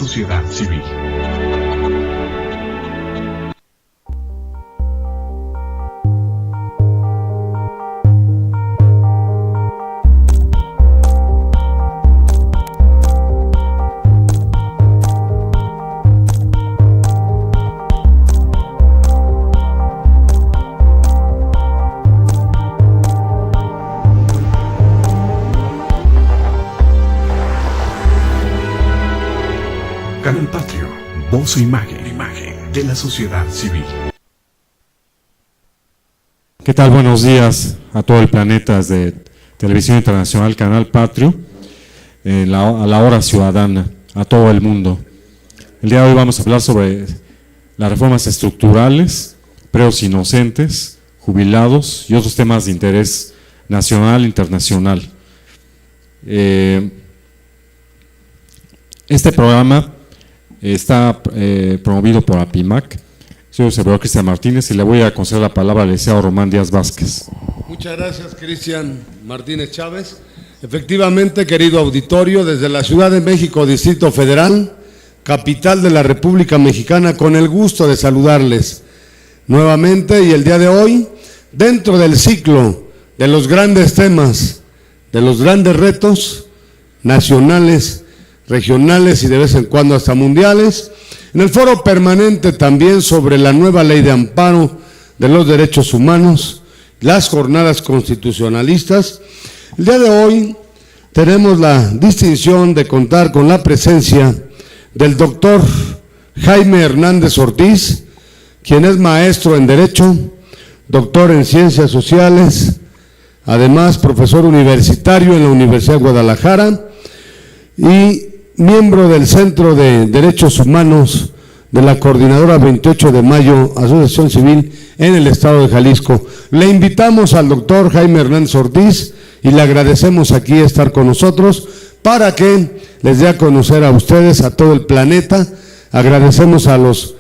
sociedad civil. Canal Patrio, voz e imagen de la sociedad civil. ¿Qué tal? Buenos días a todo el planeta de Televisión Internacional Canal Patrio, a la hora ciudadana, a todo el mundo. El día de hoy vamos a hablar sobre las reformas estructurales, preos inocentes, jubilados y otros temas de interés nacional e internacional. Este programa está promovido por APIMAC. Soy el servidor Cristian Martínez y le voy a conceder la palabra al licenciado Román Díaz Vázquez. Muchas gracias, Cristian Martínez Chávez. Efectivamente, querido auditorio, desde la Ciudad de México, Distrito Federal, capital de la República Mexicana, con el gusto de saludarles nuevamente y el día de hoy, dentro del ciclo de los grandes temas, de los grandes retos nacionales, regionales y de vez en cuando hasta mundiales, en el foro permanente también sobre la nueva ley de amparo de los derechos humanos, las jornadas constitucionalistas. El día de hoy tenemos la distinción de contar con la presencia del doctor Jaime Hernández Ortiz, quien es maestro en Derecho, doctor en Ciencias Sociales, además profesor universitario en la Universidad de Guadalajara y miembro del Centro de Derechos Humanos de la Coordinadora 28 de Mayo, Asociación Civil en el Estado de Jalisco. Le invitamos al doctor Jaime Hernández Ortiz y le agradecemos aquí estar con nosotros para que les dé a conocer a ustedes, a todo el planeta. Agradecemos a los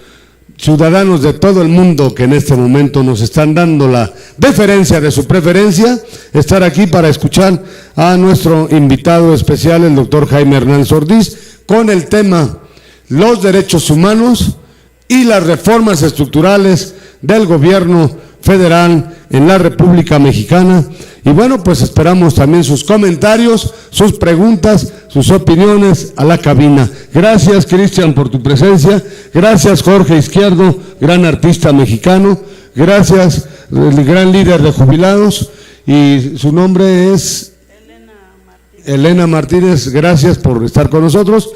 ciudadanos de todo el mundo que en este momento nos están dando la deferencia de su preferencia, estar aquí para escuchar a nuestro invitado especial, el doctor Jaime Hernández Ortiz, con el tema los derechos humanos y las reformas estructurales del gobierno federal en la República Mexicana. Y bueno, pues esperamos también sus comentarios, sus preguntas, sus opiniones a la cabina. Gracias, Cristian, por tu presencia. Gracias, Jorge Izquierdo, gran artista mexicano. Gracias, el gran líder de jubilados. Y su nombre es Elena Martínez. Gracias por estar con nosotros.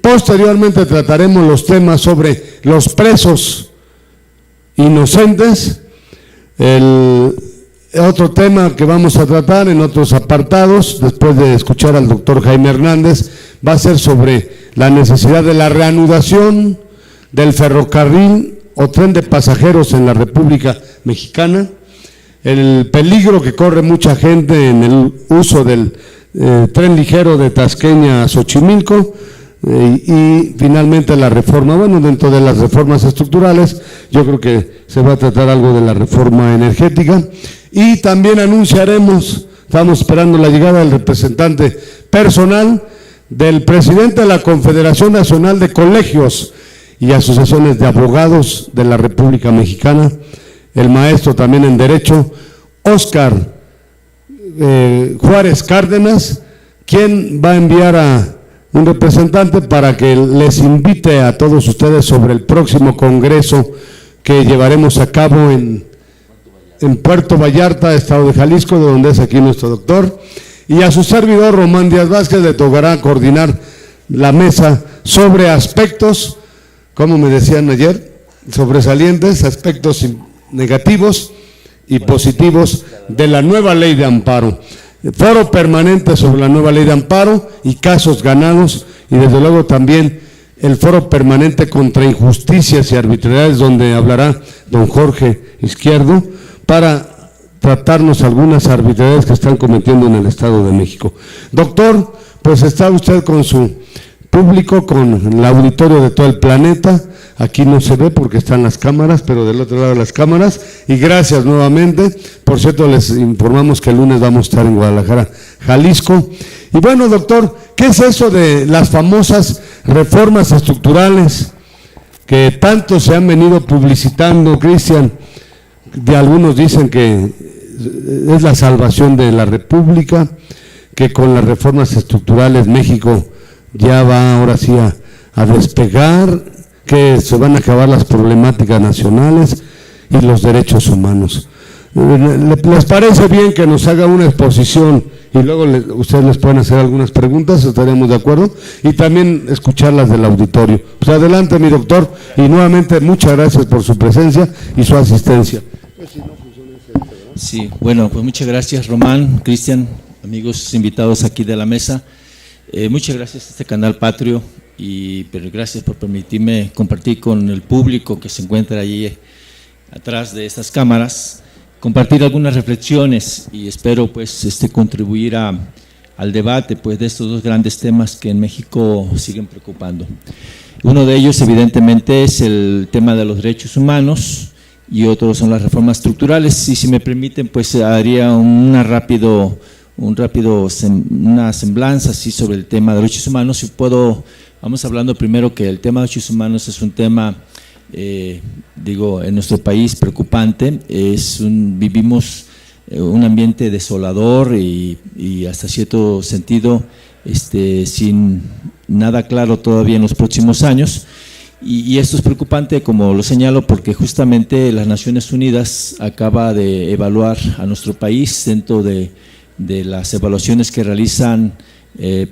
Posteriormente trataremos los temas sobre los presos inocentes. El otro tema que vamos a tratar en otros apartados, después de escuchar al doctor Jaime Hernández, va a ser sobre la necesidad de la reanudación del ferrocarril o tren de pasajeros en la República Mexicana, el peligro que corre mucha gente en el uso del tren ligero de Tasqueña a Xochimilco, y finalmente la reforma. Bueno, dentro de las reformas estructurales yo creo que se va a tratar algo de la reforma energética y también anunciaremos, estamos esperando la llegada del representante personal del presidente de la Confederación Nacional de Colegios y Asociaciones de Abogados de la República Mexicana, el maestro también en Derecho, Óscar Juárez Cárdenas, quien va a enviar a un representante para que les invite a todos ustedes sobre el próximo congreso que llevaremos a cabo en Puerto Vallarta, Estado de Jalisco, de donde es aquí nuestro doctor, y a su servidor Román Díaz Vázquez le tocará coordinar la mesa sobre aspectos, como me decían ayer, sobresalientes, aspectos negativos y positivos de la nueva ley de amparo. Foro permanente sobre la nueva ley de amparo y casos ganados, y desde luego también el foro permanente contra injusticias y arbitrariedades, donde hablará don Jorge Izquierdo para tratarnos algunas arbitrariedades que están cometiendo en el Estado de México. Doctor, pues está usted con su público, con el auditorio de todo el planeta. Aquí no se ve porque están las cámaras, pero del otro lado de las cámaras. Y gracias nuevamente. Por cierto, les informamos que el lunes vamos a estar en Guadalajara, Jalisco. Y bueno, doctor, ¿qué es eso de las famosas reformas estructurales que tanto se han venido publicitando, Cristian? De algunos dicen que es la salvación de la República, que con las reformas estructurales México ya va ahora sí a despegar, que se van a acabar las problemáticas nacionales y los derechos humanos. ¿Les parece bien que nos haga una exposición y luego ustedes les pueden hacer algunas preguntas? ¿Estaríamos de acuerdo? Y también escuchar las del auditorio. Pues adelante, mi doctor, y nuevamente muchas gracias por su presencia y su asistencia. Sí, bueno, pues muchas gracias, Román, Cristian, amigos invitados aquí de la mesa. Muchas gracias a este canal Patrio, pero gracias por permitirme compartir con el público que se encuentra allí atrás de estas cámaras, compartir algunas reflexiones y espero pues contribuir al debate pues de estos dos grandes temas que en México siguen preocupando. Uno de ellos evidentemente es el tema de los derechos humanos y otros son las reformas estructurales, y si me permiten pues haría una semblanza así sobre el tema de derechos humanos. Si puedo, vamos hablando primero que el tema de derechos humanos es un tema en nuestro país preocupante. Vivimos un ambiente desolador y hasta cierto sentido sin nada claro todavía en los próximos años, y esto es preocupante, como lo señalo, porque justamente las Naciones Unidas acaba de evaluar a nuestro país dentro de las evaluaciones que realizan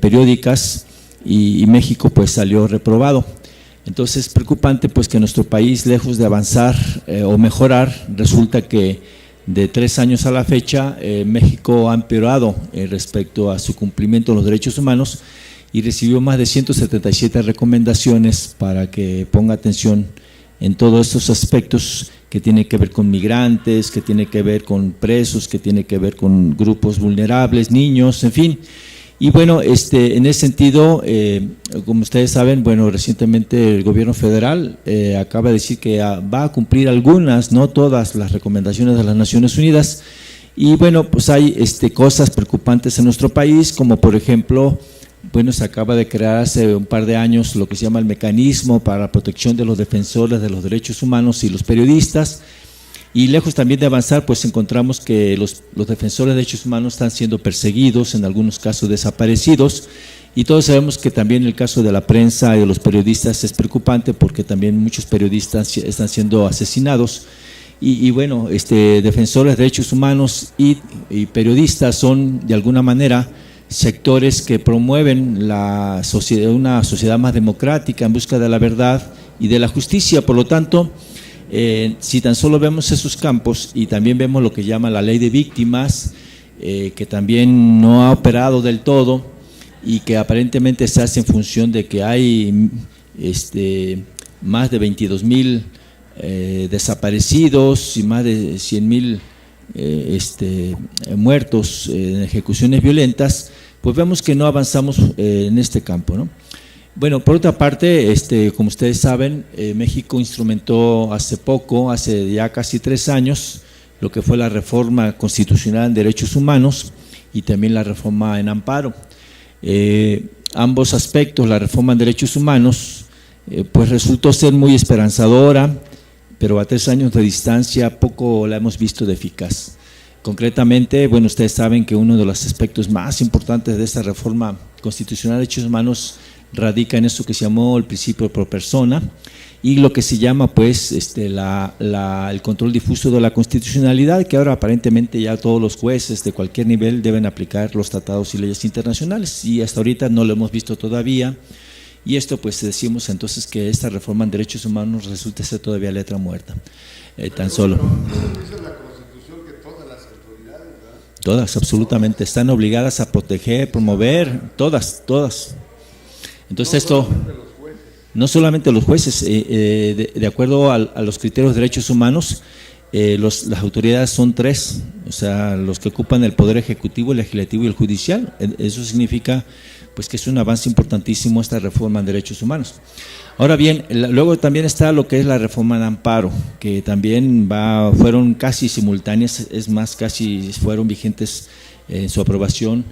periódicas, y México pues salió reprobado. Entonces es preocupante pues que nuestro país, lejos de avanzar o mejorar, resulta que de 3 años a la fecha México ha empeorado respecto a su cumplimiento de los derechos humanos y recibió más de 177 recomendaciones para que ponga atención en todos estos aspectos que tiene que ver con migrantes, que tiene que ver con presos, que tiene que ver con grupos vulnerables, niños, en fin. Y bueno, en ese sentido, como ustedes saben, bueno, recientemente el gobierno federal acaba de decir que va a cumplir algunas, no todas las recomendaciones de las Naciones Unidas, y bueno, pues hay cosas preocupantes en nuestro país, como por ejemplo, bueno, se acaba de crear hace un par de años lo que se llama el mecanismo para la protección de los defensores de los derechos humanos y los periodistas, y lejos también de avanzar, pues encontramos que los defensores de derechos humanos están siendo perseguidos, en algunos casos desaparecidos, y todos sabemos que también el caso de la prensa y de los periodistas es preocupante porque también muchos periodistas están siendo asesinados, y bueno, defensores de derechos humanos y periodistas son de alguna manera sectores que promueven una sociedad más democrática en busca de la verdad y de la justicia. Por lo tanto, si tan solo vemos esos campos y también vemos lo que llama la ley de víctimas, que también no ha operado del todo y que aparentemente se hace en función de que hay más de 22,000 desaparecidos y más de 100,000 muertos en ejecuciones violentas, pues vemos que no avanzamos en este campo, ¿no? Bueno, por otra parte, como ustedes saben, México instrumentó hace ya casi 3 años, lo que fue la reforma constitucional en derechos humanos y también la reforma en amparo. Ambos aspectos, la reforma en derechos humanos, pues resultó ser muy esperanzadora, pero a 3 años de distancia poco la hemos visto de eficaz. Concretamente, bueno, ustedes saben que uno de los aspectos más importantes de esta reforma constitucional de derechos humanos radica en eso que se llamó el principio pro persona y lo que se llama pues el control difuso de la constitucionalidad, que ahora aparentemente ya todos los jueces de cualquier nivel deben aplicar los tratados y leyes internacionales, y hasta ahorita no lo hemos visto todavía. Y esto pues decimos entonces que esta reforma en derechos humanos resulta ser todavía letra muerta, tan solo. Dice la Constitución que todas las autoridades, ¿verdad? Todas, absolutamente, están obligadas a proteger, promover, todas. Entonces esto, no solamente los jueces, de acuerdo a los criterios de derechos humanos, las autoridades son 3, o sea, los que ocupan el poder ejecutivo, el legislativo y el judicial. Eso significa pues que es un avance importantísimo esta reforma en derechos humanos. Ahora bien, luego también está lo que es la reforma en amparo, que también fueron casi simultáneas, es más, casi fueron vigentes en su aprobación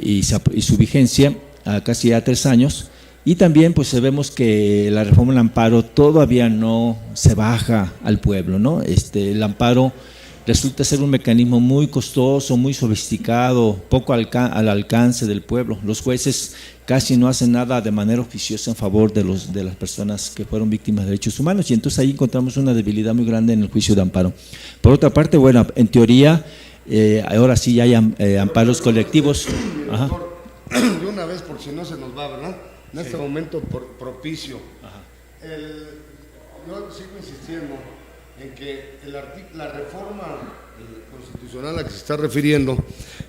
y su vigencia. casi ya 3 años. Y también pues vemos que la reforma del amparo todavía no se baja al pueblo, ¿no? El amparo resulta ser un mecanismo muy costoso, muy sofisticado, poco al alcance del pueblo. Los jueces casi no hacen nada de manera oficiosa en favor de las personas que fueron víctimas de derechos humanos, y entonces ahí encontramos una debilidad muy grande en el juicio de amparo. Por otra parte, bueno, en teoría, ahora sí ya hay amparos colectivos. Ajá. De una vez, por si no se nos va, ¿verdad? En este momento propicio. Yo sigo insistiendo en que la reforma constitucional a la que se está refiriendo,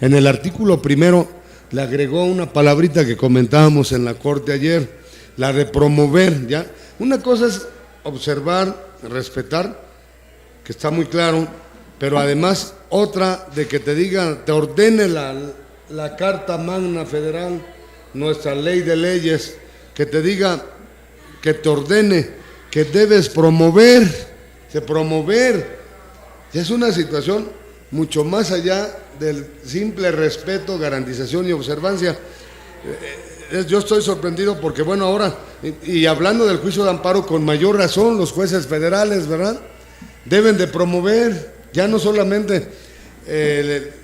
en el artículo primero le agregó una palabrita que comentábamos en la Corte ayer, la de promover, ¿ya? Una cosa es observar, respetar, que está muy claro, pero además otra de que te diga, te ordene la Carta Magna Federal, nuestra ley de leyes, que te diga, que te ordene, que debes promover, es una situación mucho más allá del simple respeto, garantización y observancia. Yo estoy sorprendido porque, bueno, ahora, y hablando del juicio de amparo, con mayor razón, los jueces federales, ¿verdad?, deben de promover, ya no solamente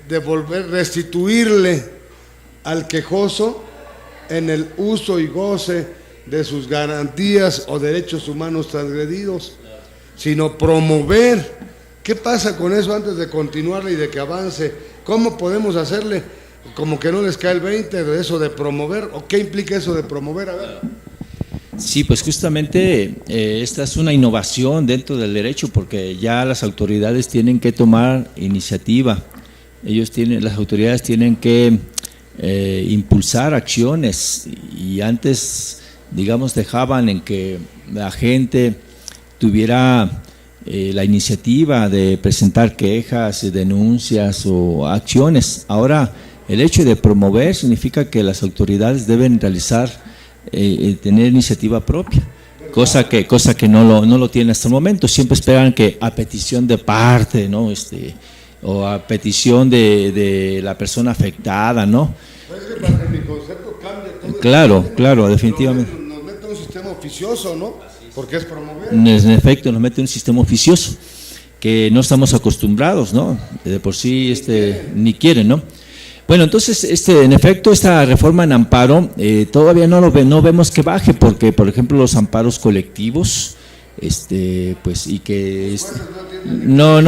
devolver, restituirle al quejoso en el uso y goce de sus garantías o derechos humanos transgredidos, sino promover. ¿Qué pasa con eso antes de continuarle y de que avance? ¿Cómo podemos hacerle como que no les cae el 20 de eso de promover? ¿O qué implica eso de promover? A ver. Sí, pues justamente esta es una innovación dentro del derecho, porque ya las autoridades tienen que tomar iniciativa. Las autoridades tienen que impulsar acciones, y antes, digamos, dejaban en que la gente tuviera la iniciativa de presentar quejas, denuncias o acciones. Ahora, el hecho de promover significa que las autoridades deben realizar, tener iniciativa propia, cosa que no lo tienen hasta el momento. Siempre esperan que a petición de parte, ¿no?, o a petición de la persona afectada, ¿no? Pues que para que mi concepto cambie todo. Claro, definitivamente. Nos mete un sistema oficioso, ¿no? Porque es promover. En efecto, nos mete un sistema oficioso que no estamos acostumbrados, ¿no? De por sí ni quieren, ¿no? Bueno, entonces, en efecto, esta reforma en amparo todavía no vemos que baje, porque, por ejemplo, los amparos colectivos, pues, y que no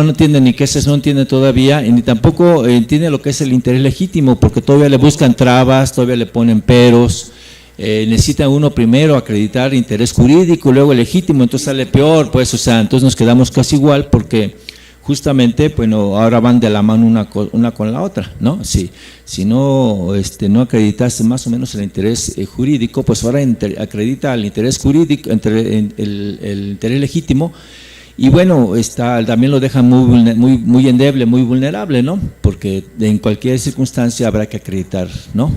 entienden ni qué es eso, no entienden todavía, ni tampoco entiende lo que es el interés legítimo, porque todavía le buscan trabas, todavía le ponen peros. Necesita uno primero acreditar interés jurídico, luego legítimo, entonces sale peor, pues, entonces nos quedamos casi igual, porque justamente, bueno, ahora van de la mano una con la otra, ¿no? Si no acreditaste más o menos el interés jurídico, pues ahora acredita el interés jurídico, el interés legítimo, y bueno, también lo deja muy endeble, muy vulnerable, ¿no? Porque en cualquier circunstancia habrá que acreditar, ¿no?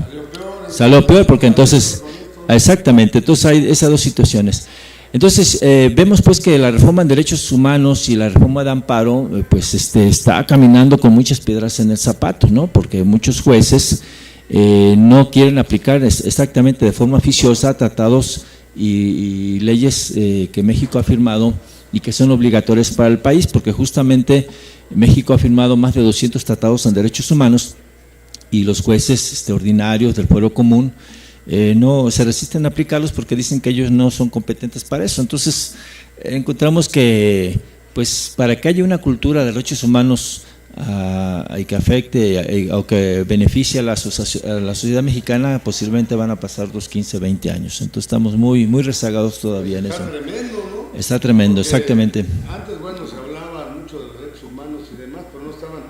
Salió peor, porque entonces, exactamente, entonces hay esas dos situaciones. Entonces, vemos pues que la reforma en derechos humanos y la reforma de amparo, pues está caminando con muchas piedras en el zapato, ¿no? Porque muchos jueces no quieren aplicar exactamente de forma oficiosa tratados y leyes que México ha firmado y que son obligatorias para el país, porque justamente México ha firmado más de 200 tratados en derechos humanos, y los jueces ordinarios del fuero común no se resisten a aplicarlos porque dicen que ellos no son competentes para eso. Entonces, encontramos que, pues, para que haya una cultura de derechos humanos y que afecte o que beneficie a la sociedad mexicana, posiblemente van a pasar los 15, 20 años. Entonces, estamos muy rezagados todavía en eso. Está tremendo, ¿no? Está tremendo, porque exactamente. Antes, bueno, se hablaba mucho de los derechos humanos y demás, pero no estaban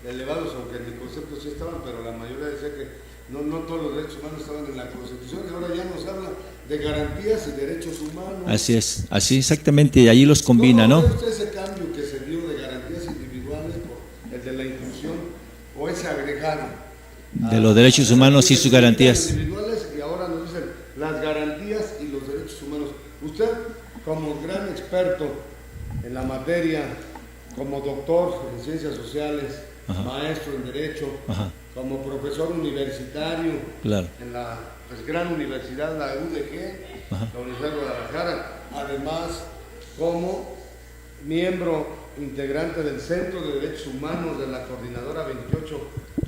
elevados, aunque en el concepto sí estaban, pero la mayoría decía que no todos los derechos humanos estaban en la Constitución, y ahora ya nos habla de garantías y derechos humanos. Así es, así exactamente, y allí los combina, ¿no? ¿Cómo ve usted ese cambio que se dio de garantías individuales por el de la inclusión, o ese agregado de los derechos humanos y sus garantías individuales, y ahora nos dicen las garantías y los derechos humanos? Usted, como gran experto en la materia, como doctor en ciencias sociales, maestro en derecho, como profesor universitario, claro, en la pues, gran universidad, la UDG, la Universidad de Guadalajara, además como miembro integrante del Centro de Derechos Humanos de la Coordinadora 28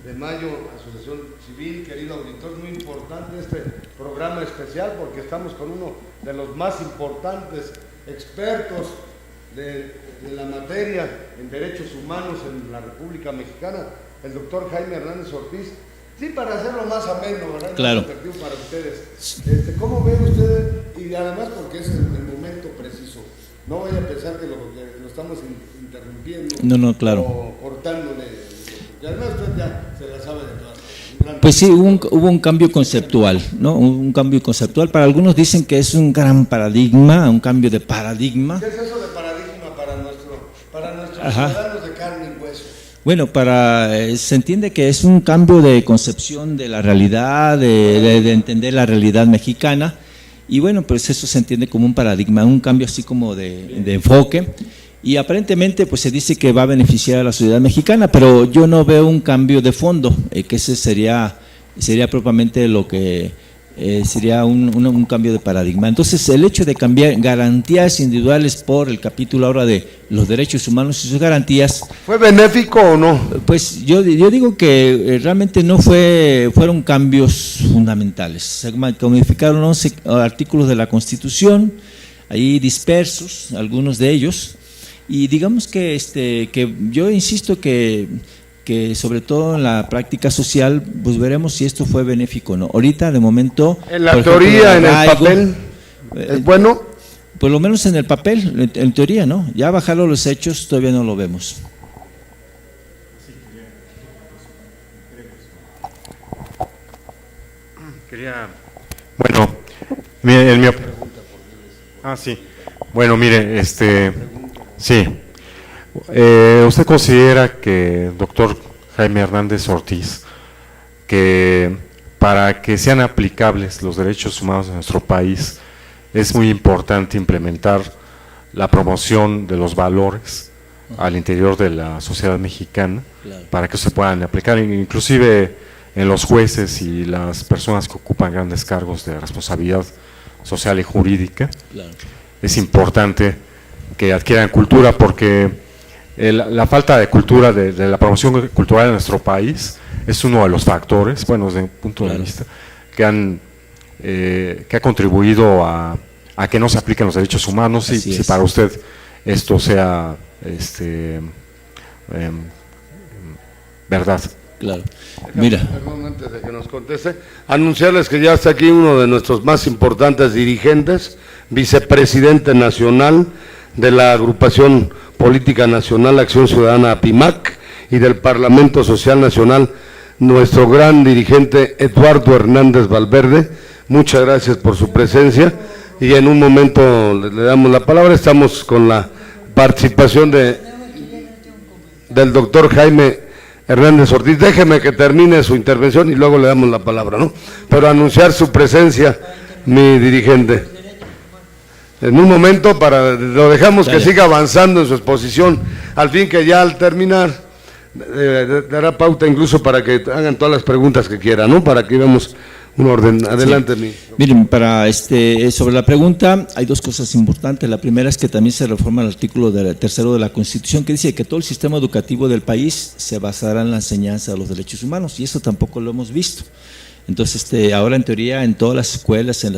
de Mayo, Asociación Civil. Querido auditor, es muy importante este programa especial porque estamos con uno de los más importantes expertos de la materia en derechos humanos en la República Mexicana, el doctor Jaime Hernández Ortiz. Sí, para hacerlo más ameno, ¿verdad? Claro. Para ustedes. ¿Cómo ven ustedes? Y además porque es el momento preciso. No vaya a pensar que lo estamos interrumpiendo. No, claro. O cortándole. Y además usted ya se la sabe de todas. Pues sí, hubo un cambio conceptual, ¿no? Un cambio conceptual. Para algunos dicen que es un gran paradigma, un cambio de paradigma. ¿Qué es eso de paradigma para nuestros ciudadanos de carne y hueso? Bueno, se entiende que es un cambio de concepción de la realidad, de entender la realidad mexicana, y bueno, pues eso se entiende como un paradigma, un cambio así como de enfoque, y aparentemente pues se dice que va a beneficiar a la sociedad mexicana, pero yo no veo un cambio de fondo, que ese sería propiamente lo que sería un cambio de paradigma. Entonces, el hecho de cambiar garantías individuales por el capítulo ahora de los derechos humanos y sus garantías. ¿Fue benéfico o no? Pues yo digo que realmente no fueron cambios fundamentales. Se modificaron 11 artículos de la Constitución, ahí dispersos, algunos de ellos, y digamos que yo insisto que sobre todo en la práctica social, pues veremos si esto fue benéfico o no. Ahorita, de momento… En la teoría, en el papel, ¿es bueno? Por lo menos en el papel, en teoría, ¿no? Ya bajarlo los hechos, todavía no lo vemos. Bueno, mire, sí. Bueno, mire, sí. ¿Usted considera que, doctor Jaime Hernández Ortiz, que para que sean aplicables los derechos humanos en nuestro país es muy importante implementar la promoción de los valores al interior de la sociedad mexicana, claro, para que se puedan aplicar, inclusive en los jueces y las personas que ocupan grandes cargos de responsabilidad social y jurídica? Claro. Es importante que adquieran cultura porque la falta de cultura, de la promoción cultural en nuestro país es uno de los factores, bueno, desde mi punto de vista, que ha contribuido a que no se apliquen los derechos humanos. Si para usted esto sea verdad. Claro. Mira. Perdón, antes de que nos conteste, anunciarles que ya está aquí uno de nuestros más importantes dirigentes, vicepresidente nacional de la Agrupación Política Nacional Acción Ciudadana APIMAC y del Parlamento Social Nacional, nuestro gran dirigente Eduardo Hernández Valverde. Muchas gracias por su presencia y en un momento le damos la palabra. Estamos con la participación del doctor Jaime Hernández Ortiz. Déjeme que termine su intervención y luego le damos la palabra, ¿no? Pero anunciar su presencia, mi dirigente. En un momento lo dejamos que siga avanzando en su exposición, al fin que ya al terminar dará pauta incluso para que hagan todas las preguntas que quieran, ¿no? Para que veamos un orden. Adelante, sí. Miren, sobre la pregunta hay dos cosas importantes. La primera es que también se reforma el artículo tercero de la Constitución que dice que todo el sistema educativo del país se basará en la enseñanza de los derechos humanos, y eso tampoco lo hemos visto. Entonces, ahora en teoría en todas las escuelas, en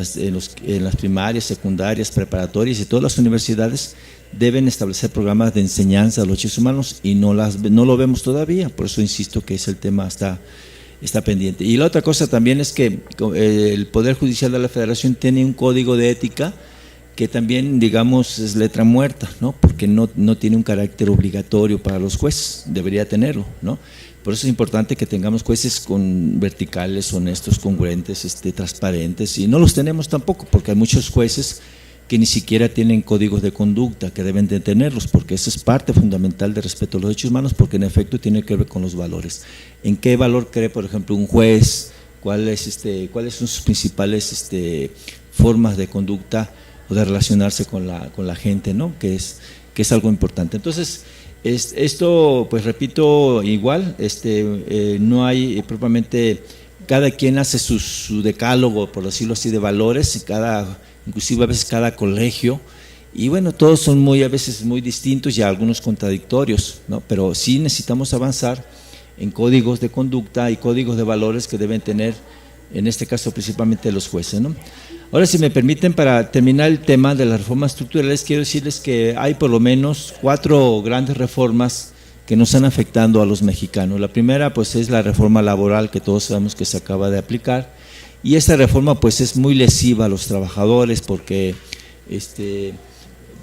las primarias, secundarias, preparatorias y todas las universidades deben establecer programas de enseñanza de los derechos humanos y no lo vemos todavía. Por eso insisto que el tema está pendiente. Y la otra cosa también es que el Poder Judicial de la Federación tiene un código de ética que también, digamos, es letra muerta, ¿no? Porque no tiene un carácter obligatorio para los jueces, debería tenerlo, ¿no? Por eso es importante que tengamos jueces verticales, honestos, congruentes, transparentes, y no los tenemos tampoco, porque hay muchos jueces que ni siquiera tienen códigos de conducta, que deben de tenerlos, porque eso es parte fundamental de respeto a los derechos humanos, porque en efecto tiene que ver con los valores. ¿En qué valor cree, por ejemplo, un juez? ¿Cuáles son sus principales formas de conducta o de relacionarse con la gente, ¿no? Que es algo importante. Entonces, esto, pues repito, igual, no hay propiamente cada quien hace su decálogo, por decirlo así, de valores, inclusive a veces cada colegio, y bueno, todos son a veces muy distintos y algunos contradictorios, ¿no? Pero sí necesitamos avanzar en códigos de conducta y códigos de valores que deben tener, en este caso principalmente los jueces, ¿no? Ahora, si me permiten, para terminar el tema de las reformas estructurales, quiero decirles que hay por lo menos 4 grandes reformas que nos están afectando a los mexicanos. La primera, pues, es la reforma laboral, que todos sabemos que se acaba de aplicar, y esta reforma, pues, es muy lesiva a los trabajadores porque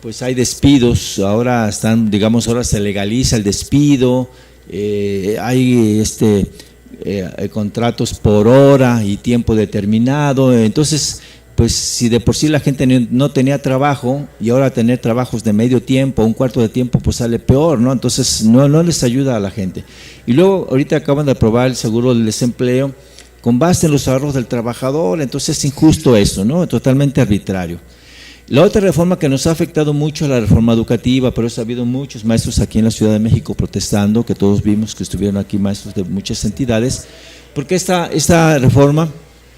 pues hay despidos, ahora se legaliza el despido, hay contratos por hora y tiempo determinado. Entonces, pues si de por sí la gente no tenía trabajo y ahora tener trabajos de medio tiempo, un cuarto de tiempo, pues sale peor, ¿no? Entonces no les ayuda a la gente. Y luego ahorita acaban de aprobar el seguro del desempleo con base en los ahorros del trabajador, entonces es injusto eso, ¿no? Totalmente arbitrario. La otra reforma que nos ha afectado mucho es la reforma educativa, por eso ha habido muchos maestros aquí en la Ciudad de México protestando, que todos vimos que estuvieron aquí maestros de muchas entidades, porque esta reforma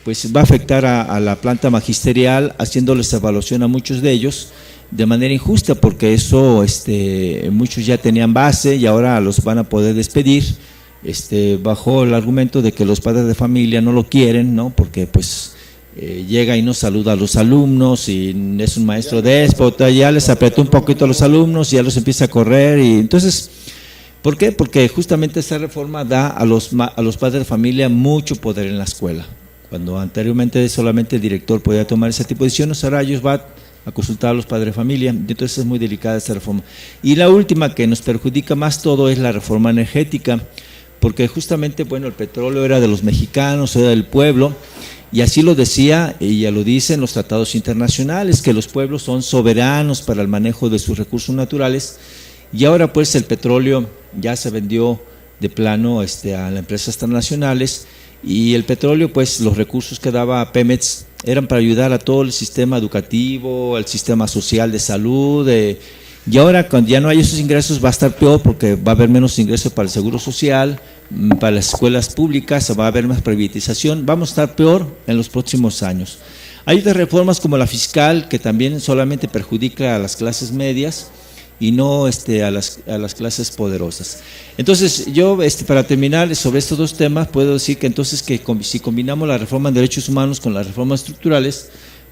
pues va a afectar a la planta magisterial, haciéndoles evaluación a muchos de ellos de manera injusta, porque eso muchos ya tenían base y ahora los van a poder despedir, bajo el argumento de que los padres de familia no lo quieren, ¿no? Porque pues llega y no saluda a los alumnos y es un maestro déspota, ya les apretó un poquito a los alumnos y ya los empieza a correr. Y entonces, ¿por qué? Porque justamente esta reforma da a los padres de familia mucho poder en la escuela. Cuando anteriormente solamente el director podía tomar ese tipo de decisiones, ahora ellos van a consultar a los padres de familia, entonces es muy delicada esta reforma. Y la última que nos perjudica más todo es la reforma energética, porque justamente, bueno, el petróleo era de los mexicanos, era del pueblo, y así lo decía y ya lo dicen los tratados internacionales, que los pueblos son soberanos para el manejo de sus recursos naturales, y ahora pues el petróleo ya se vendió de plano a las empresas transnacionales, y el petróleo, pues los recursos que daba Pemex eran para ayudar a todo el sistema educativo, al sistema social de salud, y ahora cuando ya no hay esos ingresos va a estar peor, porque va a haber menos ingresos para el seguro social, para las escuelas públicas, va a haber más privatización, vamos a estar peor en los próximos años. Hay otras reformas como la fiscal, que también solamente perjudica a las clases medias y no a las clases poderosas. Entonces, yo para terminar sobre estos dos temas, puedo decir que entonces si combinamos la reforma en derechos humanos con las reformas estructurales,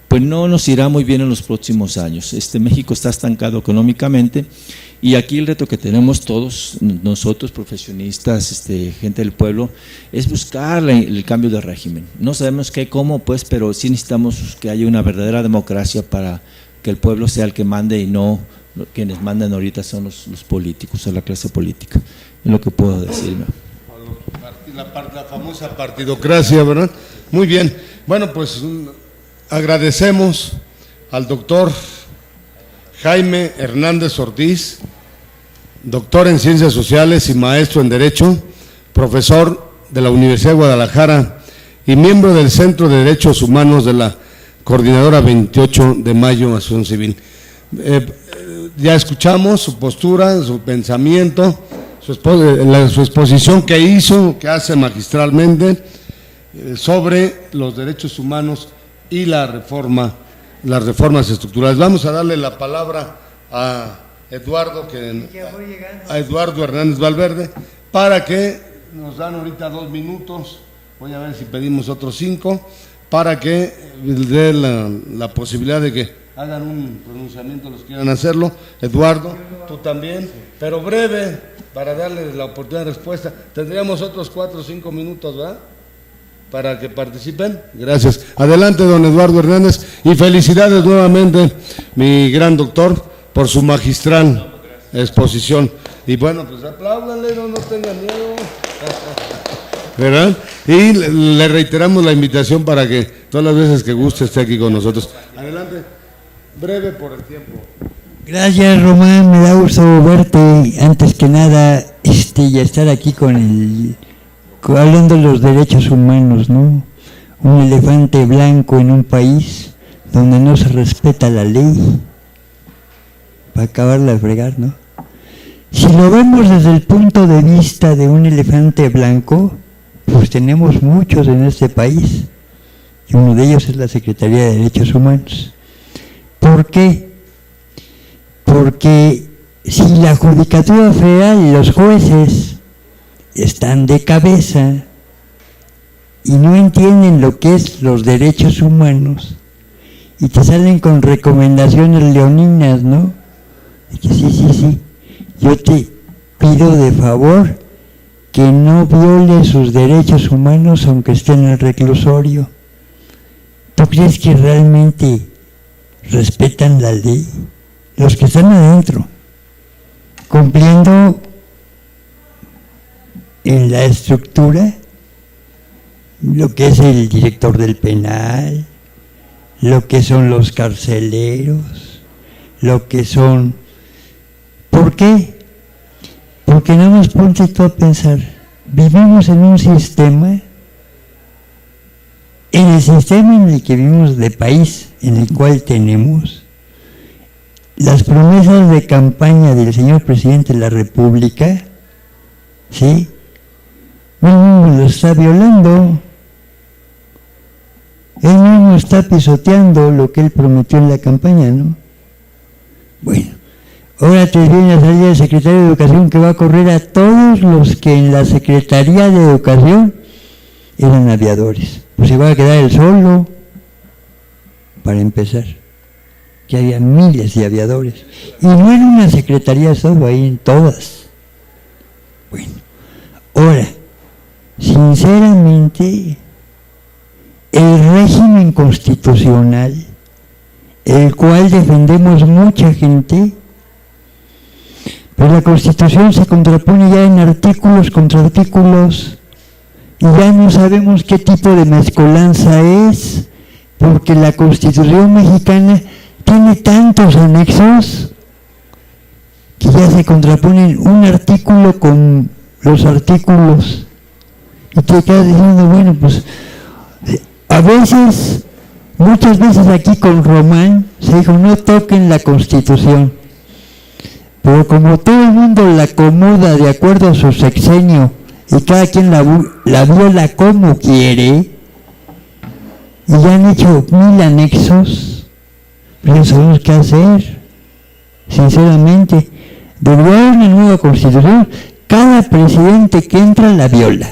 pues no nos irá muy bien en los próximos años. México está estancado económicamente, y aquí el reto que tenemos todos nosotros, profesionistas, gente del pueblo, es buscar el cambio de régimen. No sabemos cómo, pues, pero sí necesitamos que haya una verdadera democracia para que el pueblo sea el que mande y no quienes mandan ahorita son los políticos, o la clase política. Es lo que puedo decir, ¿no? La famosa partidocracia, ¿verdad? Muy bien. Bueno, pues agradecemos al doctor Jaime Hernández Ortiz, doctor en Ciencias Sociales y maestro en Derecho, profesor de la Universidad de Guadalajara y miembro del Centro de Derechos Humanos de la Coordinadora 28 de Mayo, Asociación Civil. Ya escuchamos su postura, su pensamiento, su exposición que hace magistralmente sobre los derechos humanos y las reformas estructurales. Vamos a darle la palabra a Eduardo Hernández Valverde para que nos dan ahorita 2 minutos, voy a ver si pedimos otros 5, para que dé la posibilidad de que hagan un pronunciamiento los que quieran hacerlo. Eduardo, tú también, pero breve, para darle la oportunidad de respuesta. Tendríamos otros 4 o 5 minutos, ¿verdad?, para que participen. Gracias. Adelante, don Eduardo Hernández, y felicidades nuevamente, mi gran doctor, por su magistral exposición. Y bueno, pues apláudanle, no tengan miedo, ¿verdad? Y le reiteramos la invitación para que todas las veces que guste esté aquí con nosotros. Adelante, breve por el tiempo. Gracias, Román, me da gusto verte antes que nada, y estar aquí hablando de los derechos humanos, ¿no? Un elefante blanco en un país donde no se respeta la ley, para acabarla de fregar, ¿no? Si lo vemos desde el punto de vista de un elefante blanco, Pues tenemos muchos en este país, y uno de ellos es la Secretaría de Derechos Humanos. ¿Por qué? Porque si la Judicatura Federal y los jueces están de cabeza y no entienden lo que es los derechos humanos y te salen con recomendaciones leoninas, ¿no? Y que sí, yo te pido de favor que no viole sus derechos humanos aunque esté en el reclusorio. ¿Tú crees que realmente respetan la ley? Los que están adentro, cumpliendo en la estructura lo que es el director del penal, lo que son los carceleros, lo que son... ¿Por qué? Porque nada más ponte tú a pensar, vivimos en un sistema, en el sistema en el que vivimos de país, en el cual tenemos las promesas de campaña del señor presidente de la República, ¿sí? Él mismo lo está violando, él mismo está pisoteando lo que él prometió en la campaña, ¿no? Bueno, ahora te viene a salir el secretario de Educación que va a correr a todos los que en la Secretaría de Educación eran aviadores. Pues se va a quedar él solo, para empezar, que había miles de aviadores. Y no en una secretaría solo, ahí en todas. Bueno, ahora, sinceramente, el régimen constitucional, el cual defendemos mucha gente, pues la Constitución se contrapone ya en artículos contra artículos y ya no sabemos qué tipo de mezcolanza es, porque la Constitución mexicana tiene tantos anexos que ya se contraponen un artículo con los artículos y te quedas diciendo, bueno, pues a veces, muchas veces aquí con Román se dijo no toquen la Constitución, pero como todo el mundo la acomoda de acuerdo a su sexenio y cada quien la viola como quiere, y ya han hecho 1000 anexos, pues no sabemos qué hacer, sinceramente. Debería haber una nueva Constitución, cada presidente que entra la viola,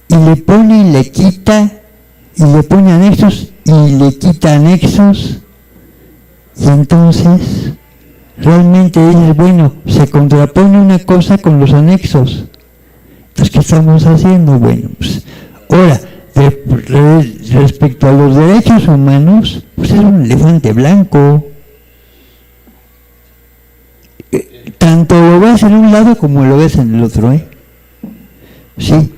y le pone y le quita, y le pone anexos, y le quita anexos, y entonces realmente dices, bueno, se contrapone una cosa con los anexos. Entonces, ¿qué estamos haciendo? Bueno, pues, ahora, respecto a los derechos humanos, pues es un elefante blanco. Tanto lo ves en un lado como lo ves en el otro, ¿eh? Sí.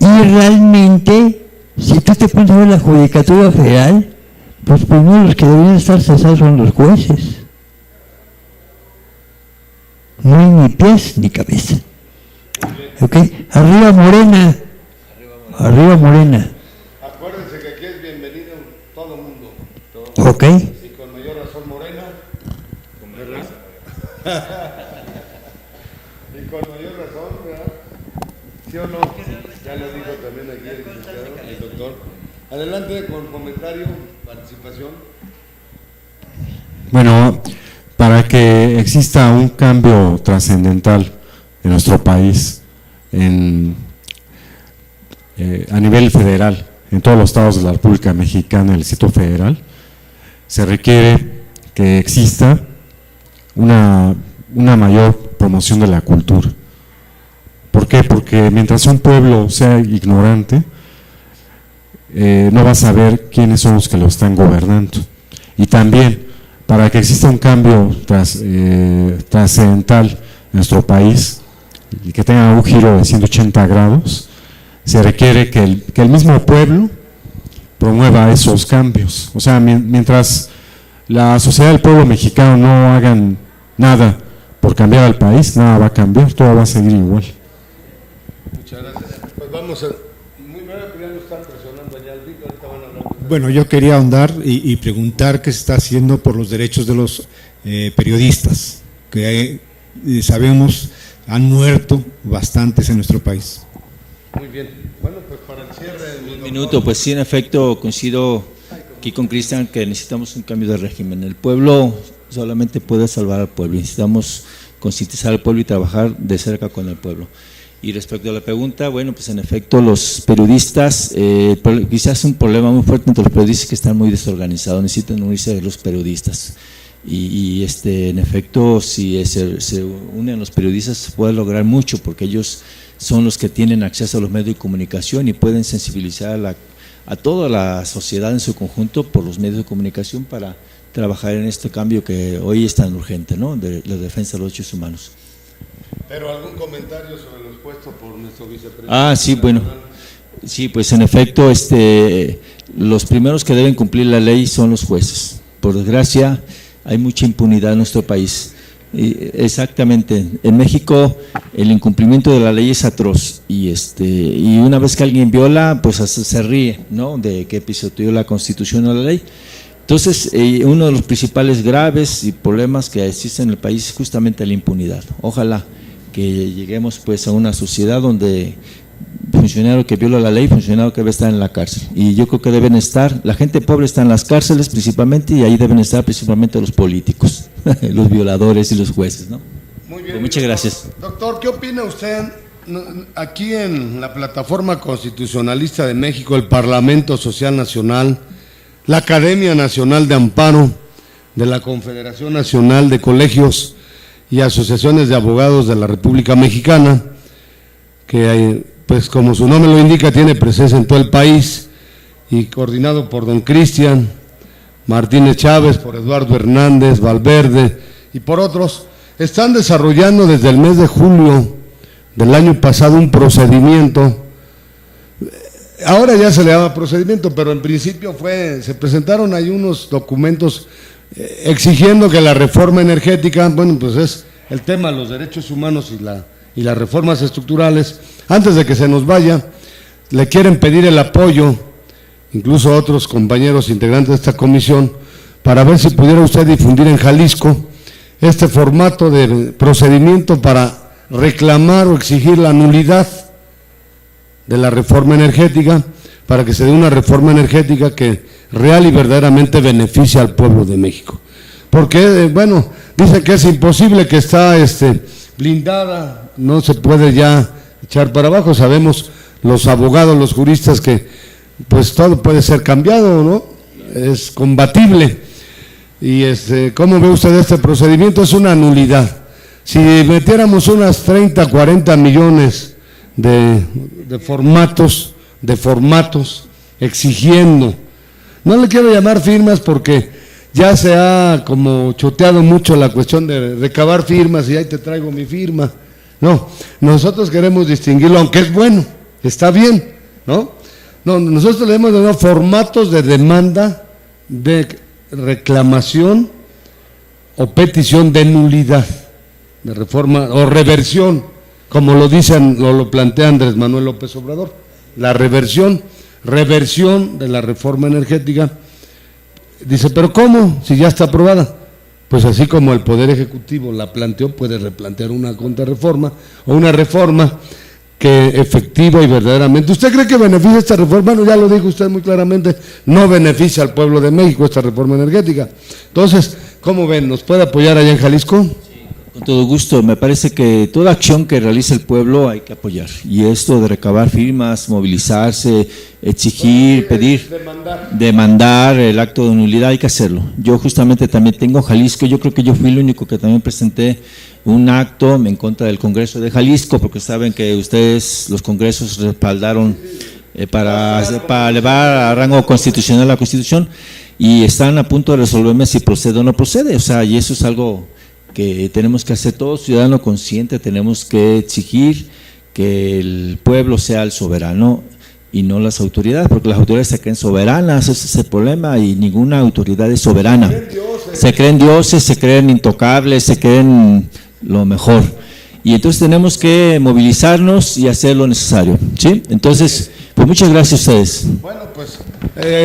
Y realmente, si tú te pones a ver la Judicatura Federal, pues primero los que deberían estar cesados son los jueces. No hay ni pies ni cabeza. ¿Ok? Arriba Morena. Arriba Morena. Acuérdense que aquí es bienvenido todo el mundo. Ok. Y con mayor razón Morena. Y con mayor razón, ¿verdad? ¿Sí o no? Ya lo dijo también aquí el licenciado, el doctor. Adelante con comentario, participación. Bueno, para que exista un cambio trascendental en nuestro país, a nivel federal, en todos los estados de la República Mexicana, el Distrito Federal, se requiere que exista una mayor promoción de la cultura. ¿Por qué? Porque mientras un pueblo sea ignorante, no va a saber quiénes son los que lo están gobernando. Y también, para que exista un cambio trascendental en nuestro país y que tenga un giro de 180 grados, se requiere que el mismo pueblo promueva esos cambios. O sea, mientras la sociedad del pueblo mexicano no hagan nada por cambiar al país, nada va a cambiar, todo va a seguir igual. Muchas gracias. Pues vamos a... Muy rápido, ya lo están presionando allá al Vic, ahorita van a hablar. Bueno, yo quería ahondar y preguntar qué se está haciendo por los derechos de los periodistas, que sabemos han muerto bastantes en nuestro país. Muy bien. Bueno, pues para el cierre... Un minuto, pues sí, en efecto, coincido aquí con Cristian que necesitamos un cambio de régimen. El pueblo solamente puede salvar al pueblo, necesitamos concientizar al pueblo y trabajar de cerca con el pueblo. Y respecto a la pregunta, bueno, pues en efecto los periodistas, quizás es un problema muy fuerte entre los periodistas que están muy desorganizados, necesitan unirse a los periodistas. Y en efecto, si se unen los periodistas se puede lograr mucho, porque ellos son los que tienen acceso a los medios de comunicación y pueden sensibilizar a toda la sociedad en su conjunto por los medios de comunicación para trabajar en este cambio que hoy es tan urgente, ¿no?, de la defensa de los derechos humanos. ¿Pero algún comentario sobre lo expuesto por nuestro vicepresidente? Sí, bueno, sí, pues en efecto, los primeros que deben cumplir la ley son los jueces. Por desgracia, hay mucha impunidad en nuestro país. Exactamente, en México el incumplimiento de la ley es atroz y una vez que alguien viola, pues se ríe, ¿no?, de que pisoteó la Constitución o la ley. Entonces, uno de los principales graves y problemas que existen en el país es justamente la impunidad. Ojalá que lleguemos pues a una sociedad donde funcionario que viola la ley, funcionario que debe estar en la cárcel. Y yo creo que deben estar, la gente pobre está en las cárceles principalmente, y ahí deben estar principalmente los políticos, los violadores y los jueces, ¿no? Muy bien. Pues muchas gracias. Doctor, ¿qué opina usted? Aquí en la Plataforma Constitucionalista de México, el Parlamento Social Nacional, la Academia Nacional de Amparo de la Confederación Nacional de Colegios y Asociaciones de Abogados de la República Mexicana, que pues como su nombre lo indica, tiene presencia en todo el país y coordinado por don Cristian Martínez Chávez, por Eduardo Hernández Valverde y por otros, están desarrollando desde el mes de julio del año pasado un procedimiento. Ahora ya se le llama procedimiento, pero en principio se presentaron ahí unos documentos exigiendo que la reforma energética, bueno, pues es el tema de los derechos humanos y las reformas estructurales. Antes de que se nos vaya, le quieren pedir el apoyo, incluso a otros compañeros integrantes de esta comisión, para ver si pudiera usted difundir en Jalisco este formato de procedimiento para reclamar o exigir la nulidad de la reforma energética, para que se dé una reforma energética que real y verdaderamente beneficie al pueblo de México. Porque, bueno, dicen que es imposible, que está blindada, no se puede ya echar para abajo. Sabemos los abogados, los juristas, que pues todo puede ser cambiado, ¿no? Es combatible. Y ¿cómo ve usted este procedimiento? Es una nulidad. Si metiéramos unas 30, 40 millones de formatos exigiendo, no le quiero llamar firmas porque ya se ha como choteado mucho la cuestión de recabar firmas y ahí te traigo mi firma. No, nosotros queremos distinguirlo, aunque es bueno, está bien, ¿no? No, nosotros le hemos dado formatos de demanda, de reclamación o petición de nulidad, de reforma o reversión, como lo dicen, lo plantea Andrés Manuel López Obrador, la reversión de la reforma energética. Dice, ¿pero cómo? Si ya está aprobada. Pues así como el Poder Ejecutivo la planteó, puede replantear una contrarreforma o una reforma que efectiva y verdaderamente. ¿Usted cree que beneficia esta reforma? Bueno, ya lo dijo usted muy claramente, no beneficia al pueblo de México esta reforma energética. Entonces, ¿cómo ven? ¿Nos puede apoyar allá en Jalisco? Con todo gusto, me parece que toda acción que realice el pueblo hay que apoyar, y esto de recabar firmas, movilizarse, exigir, pedir, demandar el acto de nulidad, hay que hacerlo. Yo justamente también tengo Jalisco, yo creo que yo fui el único que también presenté un acto en contra del Congreso de Jalisco, porque saben que ustedes, los congresos, respaldaron para elevar a rango constitucional la Constitución, y están a punto de resolverme si procede o no procede, o sea, y eso es algo que tenemos que hacer todos, ciudadanos conscientes, tenemos que exigir que el pueblo sea el soberano y no las autoridades, porque las autoridades se creen soberanas, ese es el problema, y ninguna autoridad es soberana. Se creen dioses, se creen intocables, se creen lo mejor, y entonces tenemos que movilizarnos y hacer lo necesario, ¿sí? Entonces, pues muchas gracias a ustedes. Bueno, pues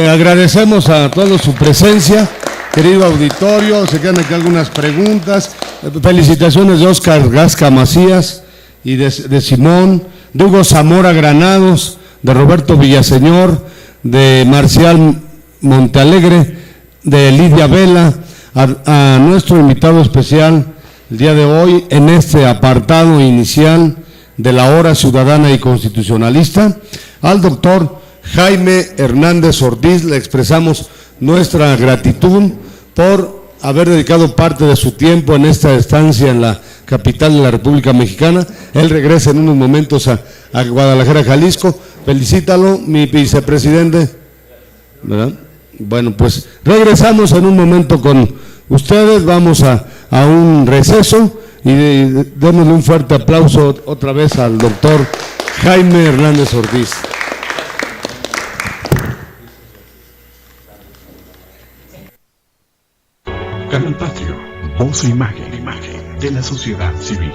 agradecemos a todos su presencia. Querido auditorio, se quedan aquí algunas preguntas. Felicitaciones de Óscar Gasca Macías y de Simón, de Hugo Zamora Granados, de Roberto Villaseñor, de Marcial Montealegre, de Lidia Vela, a nuestro invitado especial el día de hoy en este apartado inicial de la Hora Ciudadana y Constitucionalista, al doctor Jaime Hernández Ortiz. Le expresamos nuestra gratitud por haber dedicado parte de su tiempo en esta estancia en la capital de la República Mexicana. Él regresa en unos momentos a Guadalajara, Jalisco. Felicítalo, mi vicepresidente, ¿verdad? Bueno, pues regresamos en un momento con ustedes. Vamos a un receso y démosle un fuerte aplauso otra vez al doctor Jaime Hernández Ortiz. Canal Patrio, voz e imagen de la sociedad civil.